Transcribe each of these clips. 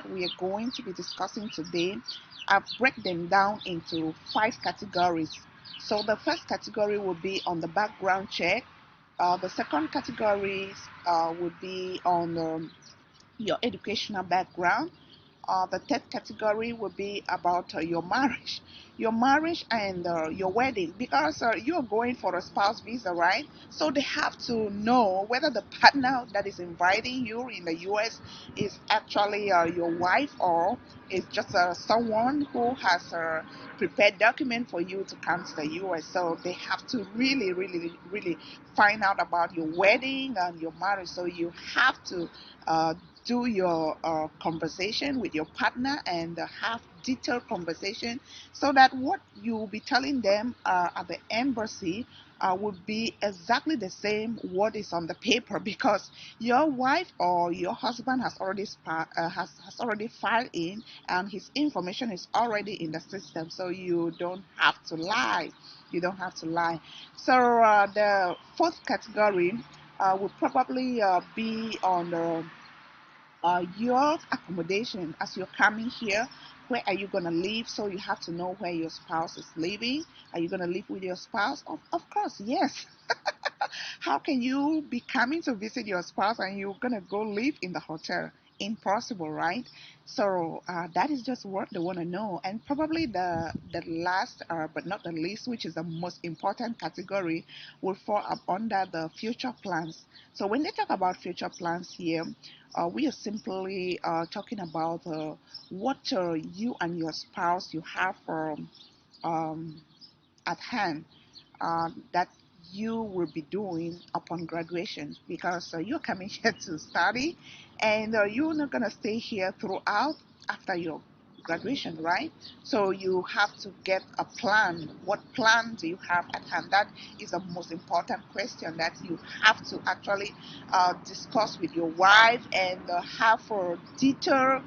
we are going to be discussing today, I've break them down into 5 categories. So the first category will be on the background check. The second category would be on your educational background. The third category would be about your marriage and your wedding, because you're going for a spouse visa, right? So they have to know whether the partner that is inviting you in the U.S. is actually your wife, or is just someone who has prepared document for you to come to the U.S. So they have to really, really, really find out about your wedding and your marriage. So you have to do your conversation with your partner and have detailed conversation, so that what you will be telling them at the embassy would be exactly the same what is on the paper, because your wife or your husband has already filed in, and his information is already in the system, so you don't have to lie. You don't have to lie. So the fourth category will probably be on your accommodation as you're coming here. Where are you going to live? So you have to know where your spouse is living. Are you going to live with your spouse? Of course, yes. How can you be coming to visit your spouse and you're going to go live in the hotel? Impossible, right? So that is just what they want to know. And probably the last, but not the least, which is the most important category, will fall up under the future plans. So when they talk about future plans here, we are simply talking about what you and your spouse you have um, at hand, that you will be doing upon graduation, because you're coming here to study, and you're not going to stay here throughout after your graduation, right? So you have to get a plan. What plan do you have at hand? That is the most important question that you have to actually discuss with your wife, and have a detailed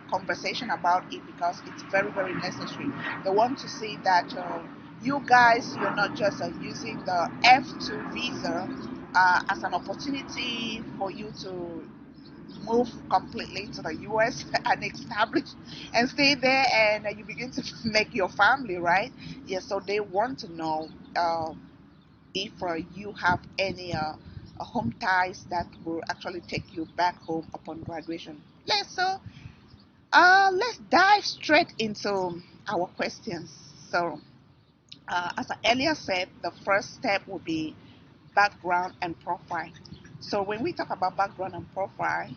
conversation about it, because it's very, very necessary. They want to see that you guys, you're not just using the F2 visa as an opportunity for you to move completely to the US and establish and stay there, and you begin to make your family, right? Yeah, so they want to know if you have any home ties that will actually take you back home upon graduation. Let's dive straight into our questions. So as I earlier said, the first step will be background and profile. So when we talk about background and profile,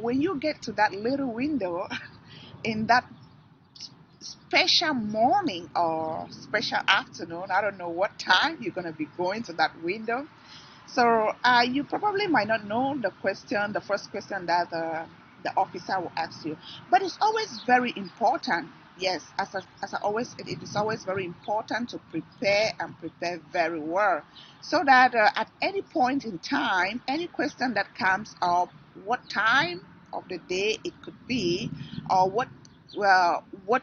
when you get to that little window in that special morning or special afternoon, I don't know what time you're going to be going to that window. So you probably might not know the first question that the officer will ask you, but it's always very important. Yes, as I always, it is always very important to prepare and prepare very well, so that at any point in time, any question that comes up, what time of the day it could be, or what what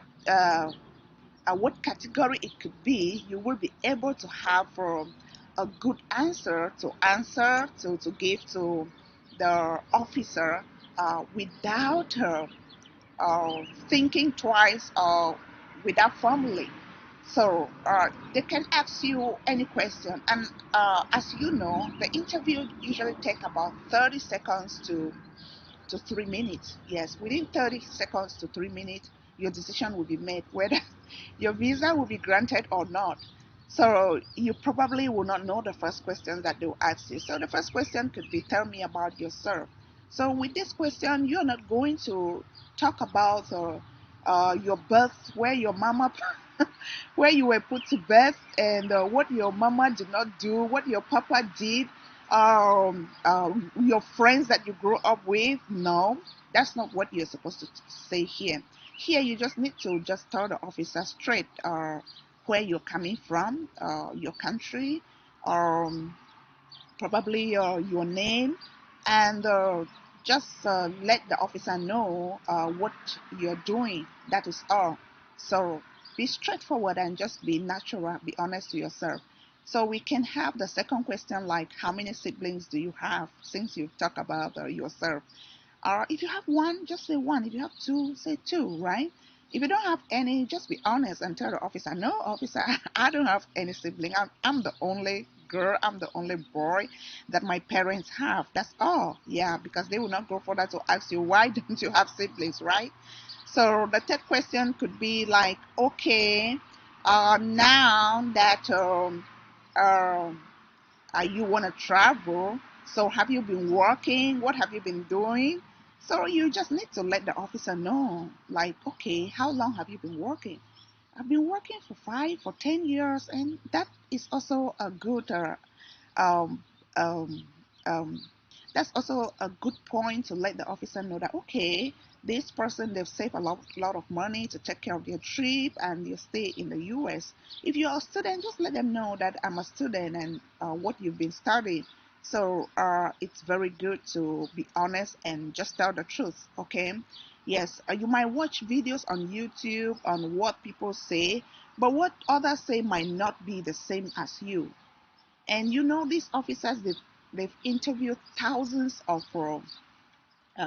category it could be, you will be able to have a good answer to give to the officer without thinking twice or without fumbling. So they can ask you any question, and as you know, the interview usually take about 30 seconds to 3 minutes. Yes, within 30 seconds to 3 minutes, your decision will be made whether your visa will be granted or not. So you probably will not know the first question that they will ask you. So the first question could be, tell me about yourself. So with this question, you're not going to talk about your birth, where your mama, where you were put to birth, and what your mama did not do, what your papa did, your friends that you grew up with. No, that's not what you're supposed to say here. Here, you just need to just tell the officer straight where you're coming from, your country, um, probably your name, and just let the officer know what you're doing. That is all. So be straightforward and just be natural, be honest to yourself. So we can have the second question, like how many siblings do you have, since you've talked about yourself. If you have one, just say one. If you have two, say two, right? If you don't have any, just be honest and tell the officer, no, officer, I don't have any sibling. I'm the only girl, I'm the only boy that my parents have. That's all. Yeah, because they will not go further to ask you, why don't you have siblings, right? So the third question could be like, okay, now that uh, you want to travel. So have you been working? What have you been doing? So you just need to let the officer know, like, okay, how long have you been working? I've been working for 5 or 10 years, and that is also a good um, um, um, that's also a good point to let the officer know that, okay, this person, they've saved a lot of money to take care of their trip and their stay in the US. If you're a student, just let them know that I'm a student and what you've been studying. So it's very good to be honest and just tell the truth. Okay, yes, you might watch videos on YouTube on what people say, but what others say might not be the same as you. And you know, these officers, they've interviewed thousands of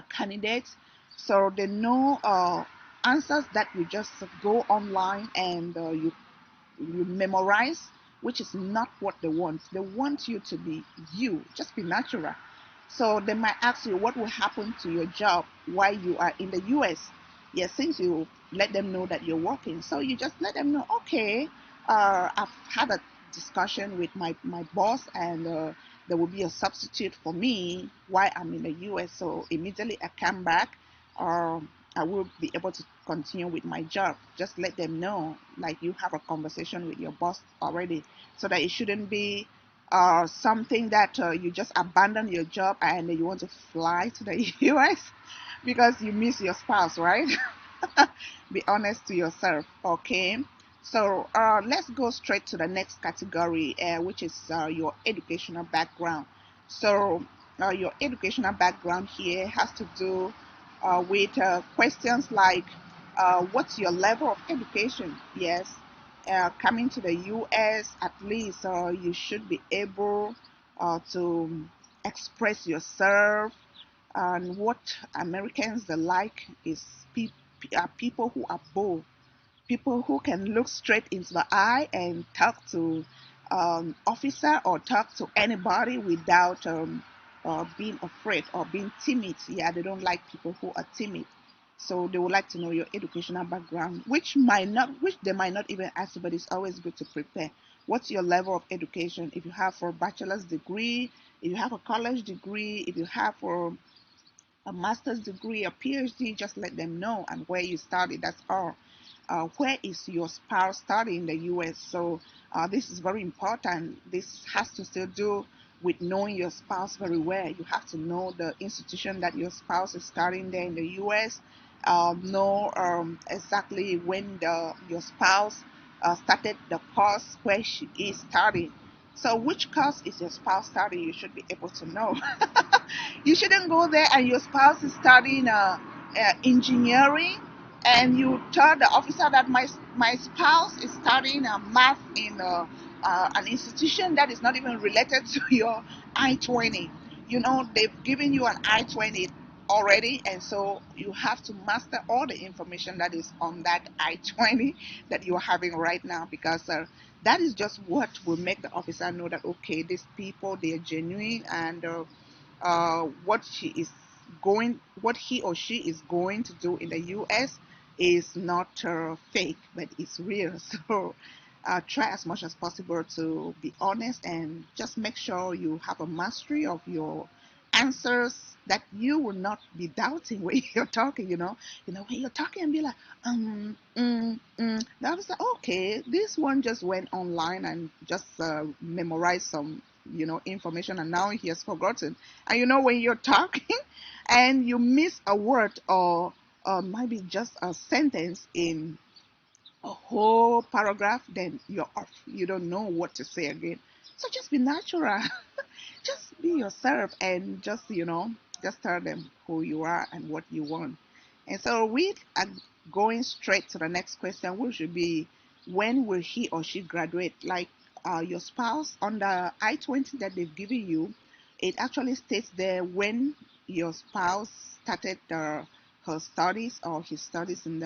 candidates, so they know answers that you just go online and you memorize, which is not what they want. They want you to be you, just be natural. So they might ask you what will happen to your job while you are in the US. Yes, since you let them know that you're working, so you just let them know, okay, I've had a discussion with my boss, and there will be a substitute for me while I'm in the US. So immediately I come back, I will be able to continue with my job. Just let them know, like you have a conversation with your boss already, so that it shouldn't be something that you just abandon your job and you want to fly to the US because you miss your spouse, right? Be honest to yourself, okay? So let's go straight to the next category, which is your educational background. So your educational background here has to do with questions like, what's your level of education? Yes, coming to the US, at least you should be able to express yourself. And what Americans they like is people who are bold, people who can look straight into the eye and talk to officer or talk to anybody without being afraid or being timid. Yeah, they don't like people who are timid. So they would like to know your educational background, which they might not even ask you, but it's always good to prepare. What's your level of education? If you have for a bachelor's degree, if you have a college degree, if you have for a master's degree, a PhD, just let them know and where you studied. That's all. Where is your spouse studying in the US? So this is very important. This has to still do with knowing your spouse very well. You have to know the institution that your spouse is studying there in the US. Know exactly when your spouse started the course where she is studying. So which course is your spouse studying? You should be able to know. You shouldn't go there and your spouse is studying engineering, and you tell the officer that my spouse is studying math in an institution that is not even related to your I-20. You know, they've given you an I-20 already, and so you have to master all the information that is on that I-20 that you're having right now, because that is just what will make the officer know that, okay, these people, they are genuine, and what he or she is going to do in the US is not fake, but it's real. So try as much as possible to be honest and just make sure you have a mastery of your answers, that you will not be doubting when you're talking. When you're talking and be like, that was like, okay, this one just went online and just memorized some information, and now he has forgotten. And when you're talking and you miss a word, or maybe just a sentence in a whole paragraph, then you're off. You don't know what to say again. So just be natural. Just be yourself, and just tell them who you are and what you want. And so we are going straight to the next question, which should be, when will he or she graduate? Like your spouse, on the I-20 that they've given you, it actually states there when your spouse started her studies or his studies in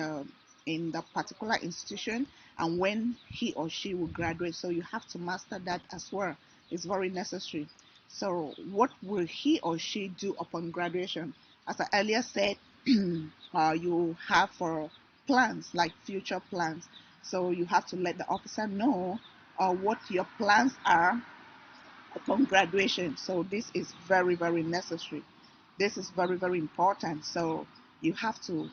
the particular institution, and when he or she will graduate. So you have to master that as well. It's very necessary. So what will he or she do upon graduation? As I earlier said, you have plans, like future plans. So you have to let the officer know what your plans are upon graduation. So this is very, very necessary. This is very, very important. So you have to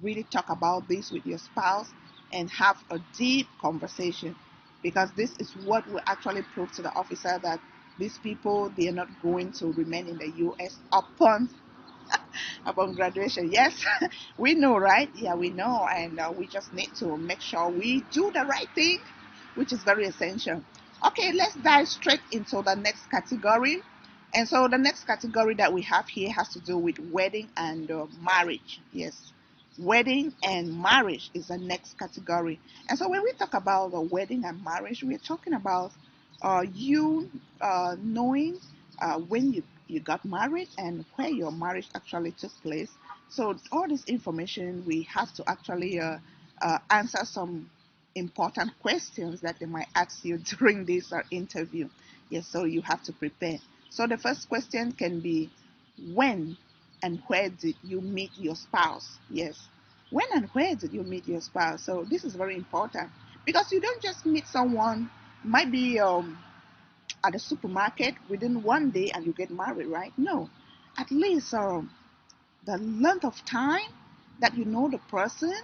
really talk about this with your spouse and have a deep conversation, because this is what will actually prove to the officer that these people, they are not going to remain in the US upon graduation. Yes, we know, right? Yeah, we know, and we just need to make sure we do the right thing, which is very essential. Okay, let's dive straight into the next category. And so the next category that we have here has to do with wedding and marriage. Yes, wedding and marriage is the next category. And so when we talk about the wedding and marriage, we're talking about you knowing when you got married and where your marriage actually took place. So all this information, we have to actually answer some important questions that they might ask you during this interview. Yes, so you have to prepare. So the first question can be, when and where did you meet your spouse? Yes, when and where did you meet your spouse? So this is very important, because you don't just meet someone, might be at the supermarket within one day and you get married, right? No, at least the length of time that you know the person,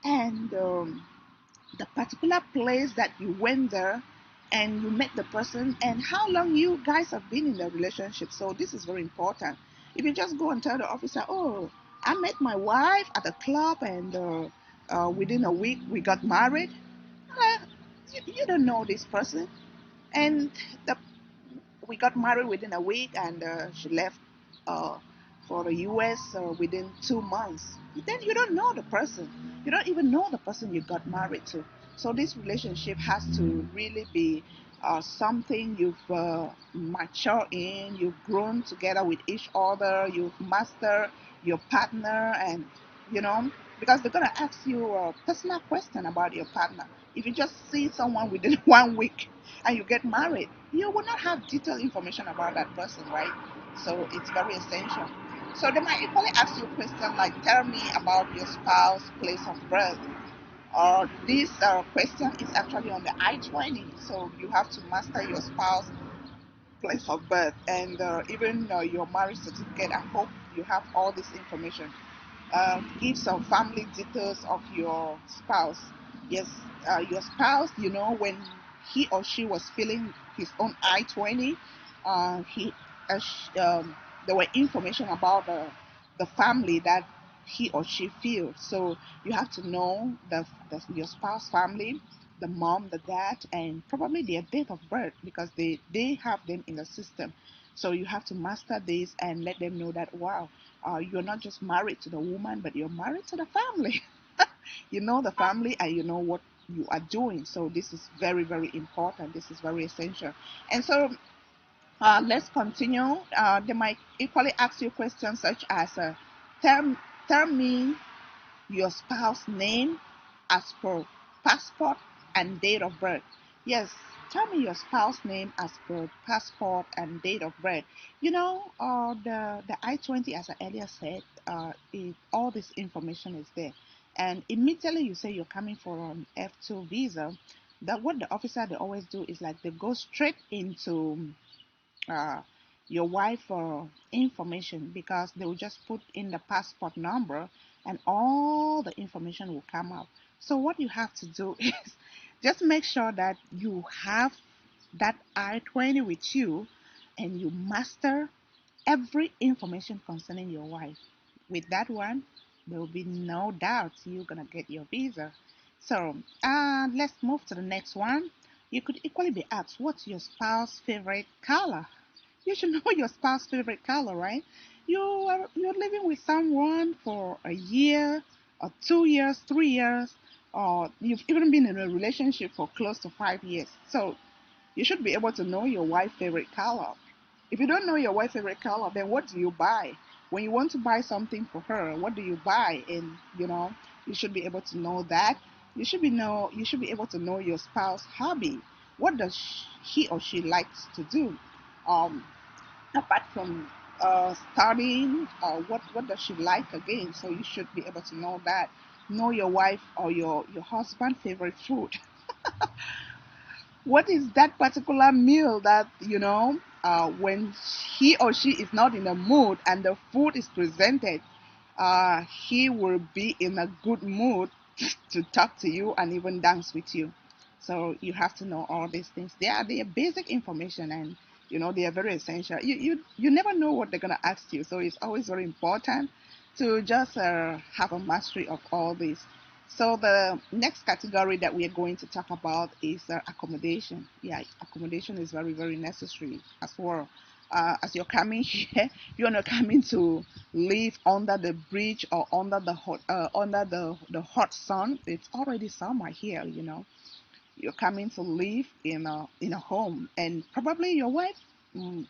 and the particular place that you went there and you met the person, and how long you guys have been in the relationship. So this is very important. If you just go and tell the officer, oh, I met my wife at a club and within a week we got married, uh, you don't know this person. And the we got married within a week, and she left uh, for the US within 2 months. Then you don't know the person. You don't even know the person you got married to. So this relationship has to really be something you've matured in, you've grown together with each other, you've mastered your partner, and you know, because they're gonna ask you a personal question about your partner. If you just see someone within 1 week and you get married, you will not have detailed information about that person, right? So it's very essential. So they might equally ask you a question like, tell me about your spouse place of birth. Or this question is actually on the I-20. So you have to master your spouse place of birth, and even your marriage certificate. I hope you have all this information. Give some family details of your spouse. Yes, your spouse, you know, when he or she was filling his own I-20, he, there were information about the family that he or she feels. So you have to know your spouse family, the mom, the dad, and probably their date of birth, because they have them in the system. So you have to master this and let them know that, wow, you're not just married to the woman, but you're married to the family. You know the family and you know what you are doing. So this is very, very important. This is very essential. And so let's continue. They might equally ask you questions such as, tell, tell me your spouse name as per passport and date of birth. Yes, tell me your spouse name as per passport and date of birth. You know, the I-20, as I earlier said, all this information is there. And immediately you say you're coming for an F2 visa, that what the officer they always do is like they go straight into uh, your wife information, because they will just put in the passport number and all the information will come out. So what you have to do is just make sure that you have that I-20 with you and you master every information concerning your wife. With that one, there will be no doubt you're gonna get your visa. So let's move to the next one. You could equally be asked, what's your spouse's favorite color? You should know your spouse's favorite color, right? You're living with someone for a year or 2 years, 3 years, or you've even been in a relationship for close to 5 years. So you should be able to know your wife's favorite color. If you don't know your wife's favorite color, then what do you buy? when you want to buy something for her, what do you buy? And you should be able to know that. You should be able to know your spouse hobby. What does he or she likes to do? Um, Apart from studying, what does she like again? So you should be able to know that. Know your wife or your husband favorite food. What is that particular meal that when he or she is not in a mood and the food is presented, he will be in a good mood to talk to you and even dance with you. So you have to know all these things. They are basic information, and they are very essential. You never know what they're gonna ask you, so it's always very important to just have a mastery of all this. So the next category that we are going to talk about is accommodation. Yeah, accommodation is very, very necessary as well. As you're coming here, you're not coming to live under the bridge or under the hot sun. It's already summer here. You're coming to live in a home, and probably your wife mm,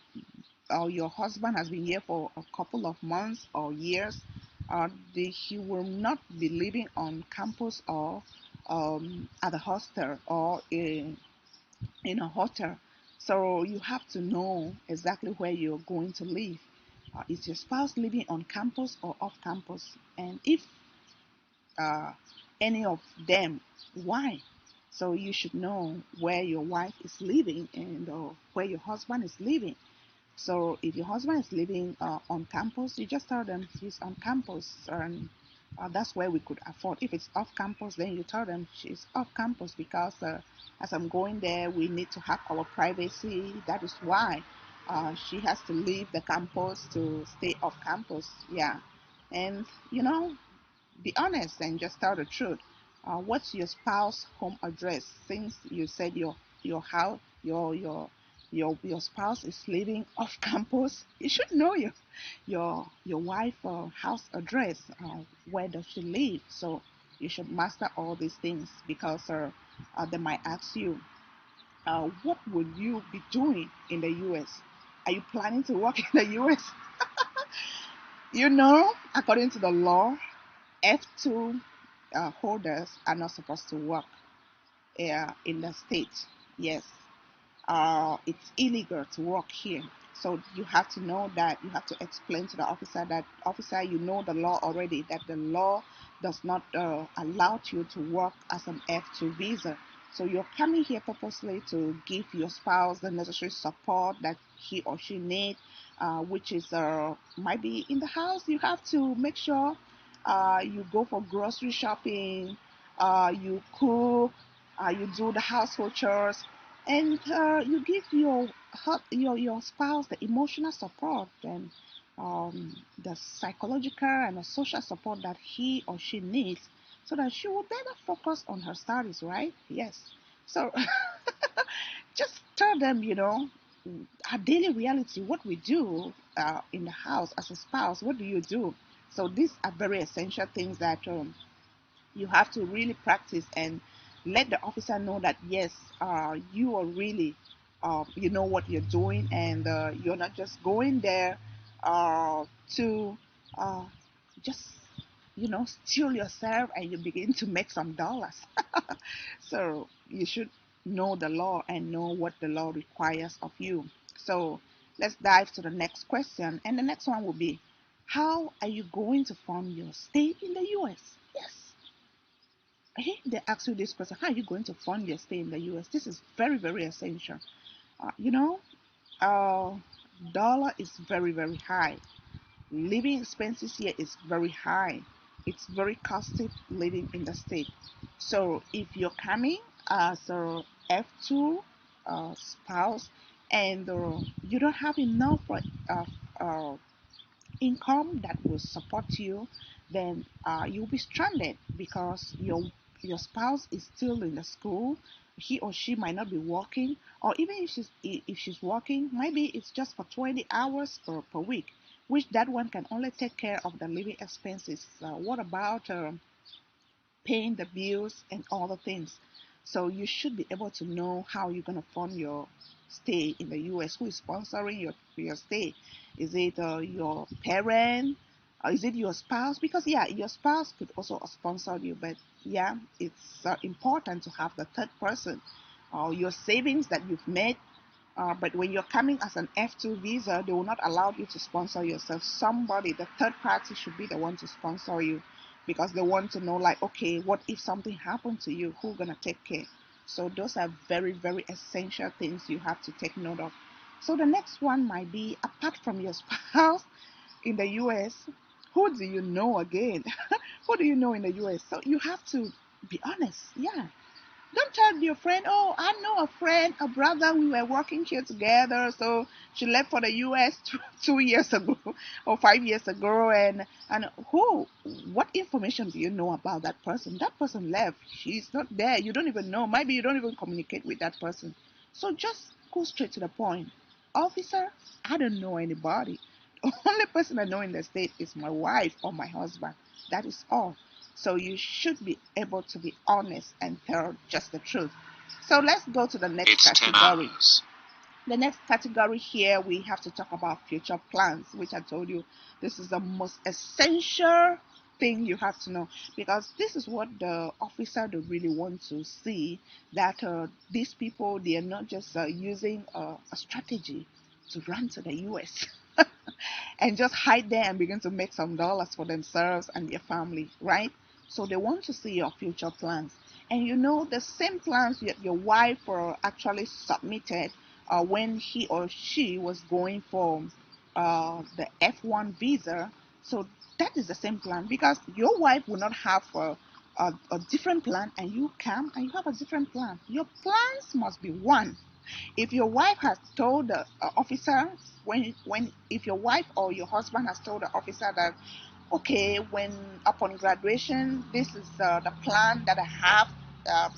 or your husband has been here for a couple of months or years. He will not be living on campus or at a hostel or in a hotel. So you have to know exactly where you're going to live. Is your spouse living on campus or off campus? And if uh, any of them, why? So you should know where your wife is living and where your husband is living. So if your husband is living on campus, you just tell them he's on campus, and that's where we could afford. If it's off campus, then you tell them she's off campus because as I'm going there, we need to have our privacy. That is why she has to leave the campus to stay off campus. Yeah, and be honest and just tell the truth. What's your spouse home address? Since you said your house your spouse is living off campus, you should know your wife house address. Where does she live? So you should master all these things because they might ask you, what would you be doing in the U.S.? Are you planning to work in the U.S.? According to the law, F2 holders are not supposed to work in the state. Yes, it's illegal to work here. So you have to know that. You have to explain to the officer that, officer, you know the law already, that the law does not allow you to work as an F2 visa. So you're coming here purposely to give your spouse the necessary support that he or she needs, which is might be in the house. You have to make sure you go for grocery shopping, you cook, you do the household chores, and you give your spouse the emotional support and the psychological and the social support that he or she needs, so that she will better focus on her studies, right? Yes. So just tell them, our daily reality, what we do in the house as a spouse. What do you do? So these are very essential things that you have to really practice and let the officer know that yes, you are really you know what you're doing, and you're not just going there to uh, just steal yourself and you begin to make some dollars. So you should know the law and know what the law requires of you. So let's dive to the next question, and the next one will be, how are you going to fund your stay in the US? Yes. Hey, they ask you this question: how are you going to fund your stay in the US? This is very, very essential. Uh, you know, uh, dollar is very, very high. Living expenses here is very high. It's very costly living in the state. So if you're coming as a F2 spouse and you don't have enough uh, income that will support you, then you'll be stranded because your spouse is still in the school. He or she might not be working, or even if she's working, maybe it's just for 20 hours per week, which that one can only take care of the living expenses. What about paying the bills and all the things? So you should be able to know how you're going to fund your stay in the US, who is sponsoring your stay. Is it your parent? Is it your spouse? Because yeah, your spouse could also sponsor you, but yeah, it's important to have the third person, or your savings that you've made. But when you're coming as an F2 visa, they will not allow you to sponsor yourself. Somebody, the third party, should be the one to sponsor you, because they want to know, like, okay, what if something happened to you? Who's gonna take care? So those are very, very essential things you have to take note of. So the next one might be, apart from your spouse in the US, who do you know again? Who do you know in the US? So you have to be honest. Yeah, don't tell your friend, oh, I know a friend, a brother, we were working here together, so she left for the US 2 years ago or 5 years ago. And who, what information do you know about that person? That person left. She's not there. You don't even know. Maybe you don't even communicate with that person. So just go straight to the point. Officer, I don't know anybody. The only person I know in the state is my wife or my husband. That is all. So you should be able to be honest and tell just the truth. So let's go to the next category. The next category here, we have to talk about future plans, which I told you this is the most essential thing you have to know, because this is what the officer do really want to see, that these people, they are not just using a strategy to run to the US and just hide there and begin to make some dollars for themselves and their family, right? So they want to see your future plans. And you know, the same plans that your wife actually submitted when he or she was going for the F1 visa. So that is the same plan, because your wife will not have a different plan, and you come and you have a different plan. Your plans must be one. If your wife has told the officer, when if your wife or your husband has told the officer that, okay, when upon graduation, this is the plan that I have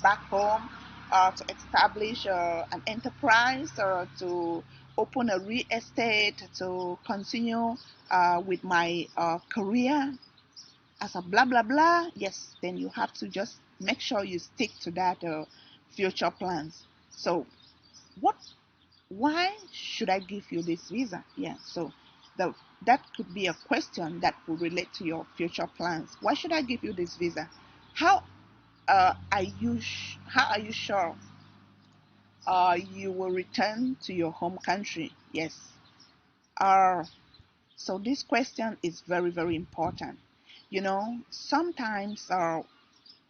back home, to establish an enterprise, or to open a real estate, to continue with my career as a blah blah blah, yes, then you have to just make sure you stick to that future plans. So what why should I give you this visa? Yeah, so the, that could be a question that will relate to your future plans. Why should I give you this visa? How how are you sure you will return to your home country? Yes. Uh, so this question is very, very important. You know, sometimes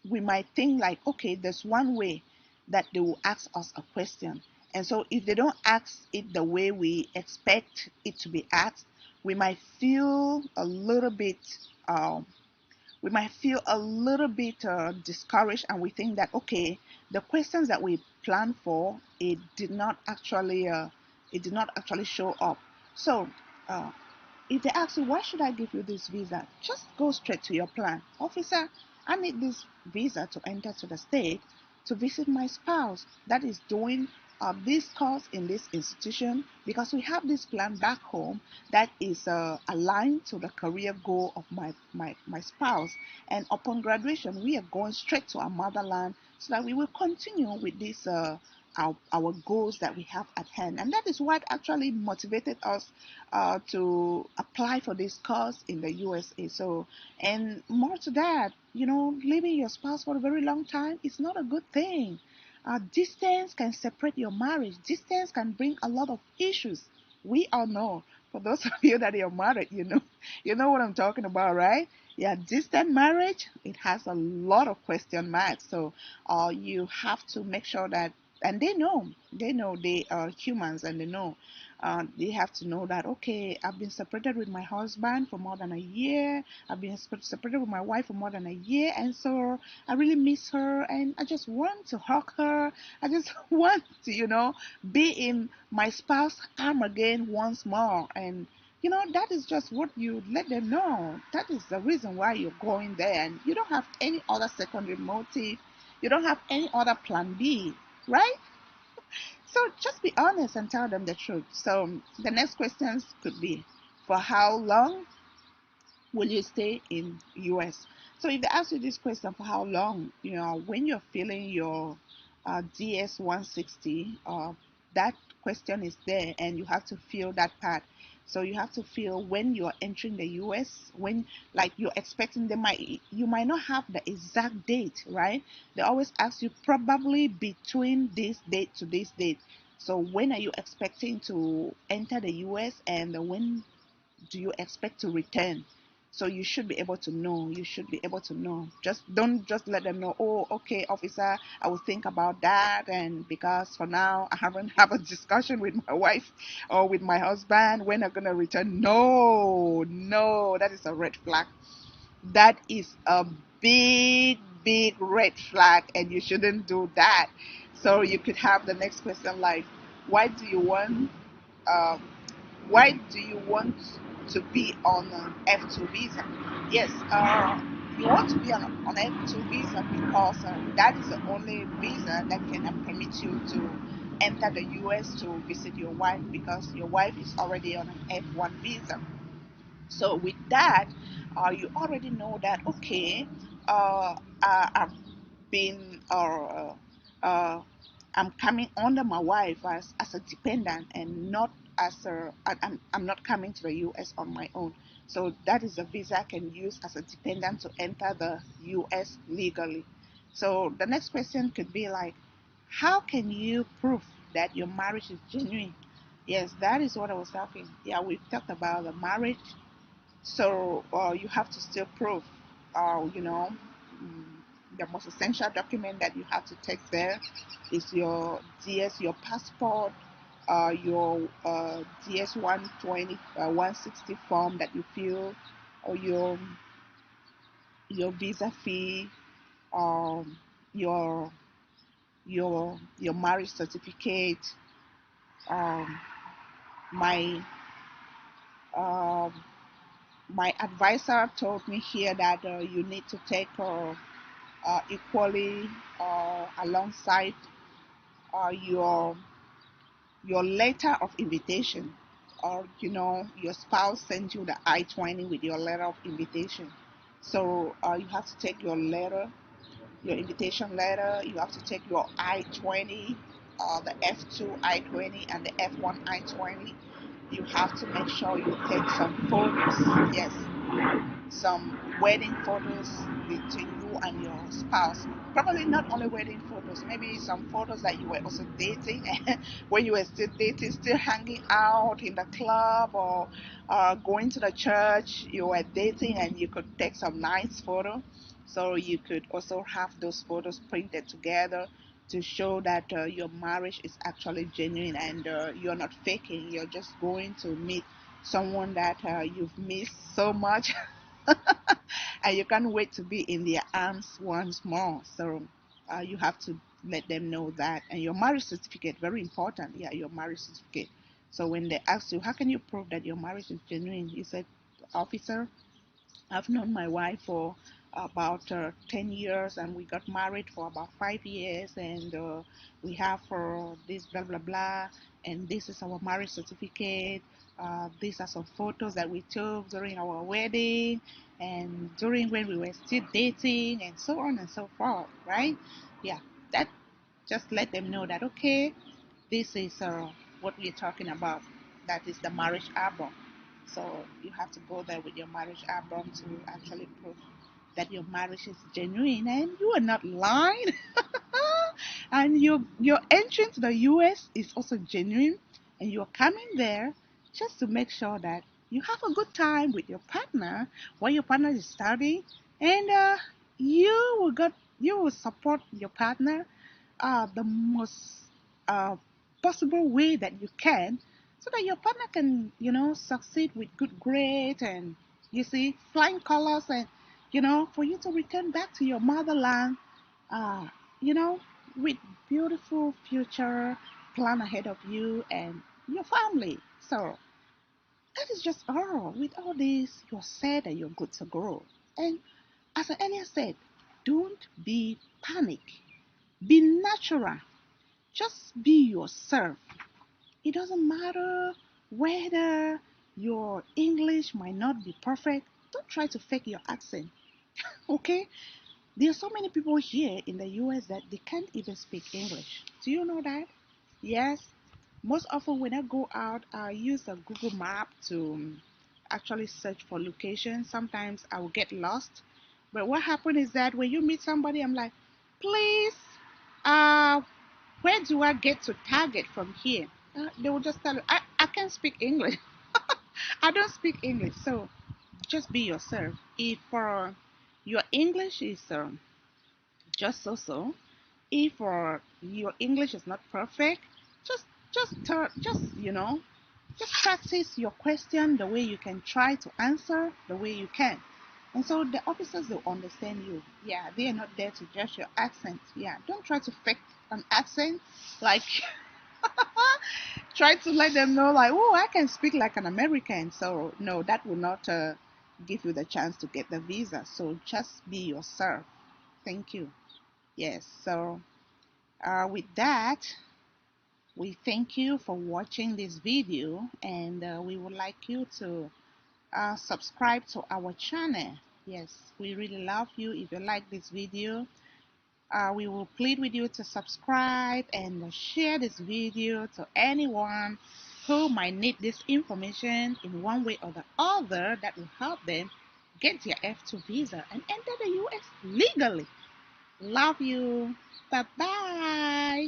we might think like, okay, there's one way that they will ask us a question. And so if they don't ask it the way we expect it to be asked, we might feel a little bit um, discouraged, and we think that, okay, the questions that we planned for, it did not actually show up. So uh, if they ask you, why should I give you this visa? Just go straight to your plan. Officer, I need this visa to enter to the state to visit my spouse that is doing this course in this institution, because we have this plan back home that is aligned to the career goal of my spouse. And upon graduation, we are going straight to our motherland so that we will continue with this. Our goals that we have at hand, and that is what actually motivated us to apply for this course in the USA. So, and more to that, you know, leaving your spouse for a very long time is not a good thing. Distance can separate your marriage. Distance can bring a lot of issues. We all know. For those of you that are married, you know what I'm talking about, right? Yeah, distant marriage, it has a lot of question marks. So, you have to make sure that, and they know they are humans, and they know they have to know that, okay, I've been separated with my husband for more than a year. I've been separated with my wife for more than a year, and so I really miss her, and I just want to hug her. I just want to, be in my spouse's arm again once more. And that is just what you let them know. That is the reason why you're going there, and you don't have any other secondary motive. You don't have any other plan B, right? So just be honest and tell them the truth. So the next questions could be, for how long will you stay in US? So if they ask you this question, for how long, when you're feeling your DS 160, that question is there, and you have to fill that part. So you have to fill when you're entering the US, when like you're expecting, you might not have the exact date, right? They always ask you probably between this date to this date. So when are you expecting to enter the US, and when do you expect to return? So you should be able to know. You should be able to know. Just don't just let them know, oh, okay, officer, I will think about that. And because for now I haven't have a discussion with my wife or with my husband when I'm gonna return. No, no, that is a red flag. That is a big, big red flag, and you shouldn't do that. So you could have the next question like, why do you want um, why do you want to be on an F2 visa? Yes, you want to be on F2 visa because that is the only visa that can permit you to enter the US to visit your wife, because your wife is already on an F1 visa. So with that, you already know that, okay, I've been uh, I'm coming under my wife as a dependent, and not as a I'm not coming to the US on my own. So that is a visa I can use as a dependent to enter the US legally. So the next question could be like, how can you prove that your marriage is genuine? Yes, that is what I was talking. Yeah, we've talked about the marriage. So you have to still prove, mm, the most essential document that you have to take there is your your passport, your DS 120, 160 form that you fill, or your visa fee, um, your your marriage certificate. Um, my um, my advisor told me here that you need to take equally alongside your letter of invitation, or your spouse sends you the I-20 with your letter of invitation. So you have to take your invitation letter. You have to take your I-20, the F2 I-20 and the F1 I-20. You have to make sure you take some photos. Yes, some wedding photos between you and your spouse. Probably not only wedding photos, maybe some photos that you were also dating when you were still dating, still hanging out in the club, or going to the church. You were dating and you could take some nice photo. So you could also have those photos printed together to show that your marriage is actually genuine, and you're not faking. You're just going to meet someone that you've missed so much and you can't wait to be in their arms once more. So you have to let them know that. And your marriage certificate, very important. Yeah, your marriage certificate. So when they ask you, how can you prove that your marriage is genuine? You said, officer, I've known my wife for about 10 years, and we got married for about 5 years, and we have this blah blah blah, and this is our marriage certificate. These are some photos that we took during our wedding and during when we were still dating, and so on and so forth, right? Yeah, that just let them know that, okay, this is what we're talking about. That is the marriage album. So you have to go there with your marriage album to actually prove that your marriage is genuine and you are not lying. And your entry to the US is also genuine, and you're coming there just to make sure that you have a good time with your partner while your partner is studying, and you will support your partner the most uh, possible way that you can, so that your partner can, succeed with good grades, and you see flying colors, and for you to return back to your motherland, uh, you know, with beautiful future plan ahead of you and your family. So that is just all. With all this, you're set and you're good to go. And as I earlier said, don't be panic. Be natural. Just be yourself. It doesn't matter whether your English might not be perfect. Don't try to fake your accent. Okay? There are so many people here in the US that they can't even speak English. Do you know that? Yes. Most often when I go out, I use a Google map to actually search for location. Sometimes I will get lost. But what happened is that when you meet somebody, I'm like, please, uh, where do I get to Target from here? They will just tell you, I can't speak English. I don't speak English. So just be yourself. If your English is just so, if your English is not perfect, just just practice your question the way you can try to answer the way you can. And so the officers will understand you. Yeah, they are not there to judge your accent. Yeah, don't try to fake an accent like try to let them know like, oh, I can speak like an American. So no, that will not give you the chance to get the visa. So just be yourself. Thank you. Yes. So with that, we thank you for watching this video, and we would like you to subscribe to our channel. Yes, we really love you. If you like this video, we will plead with you to subscribe and share this video to anyone who might need this information in one way or the other that will help them get their F2 visa and enter the US legally. Love you. Bye bye.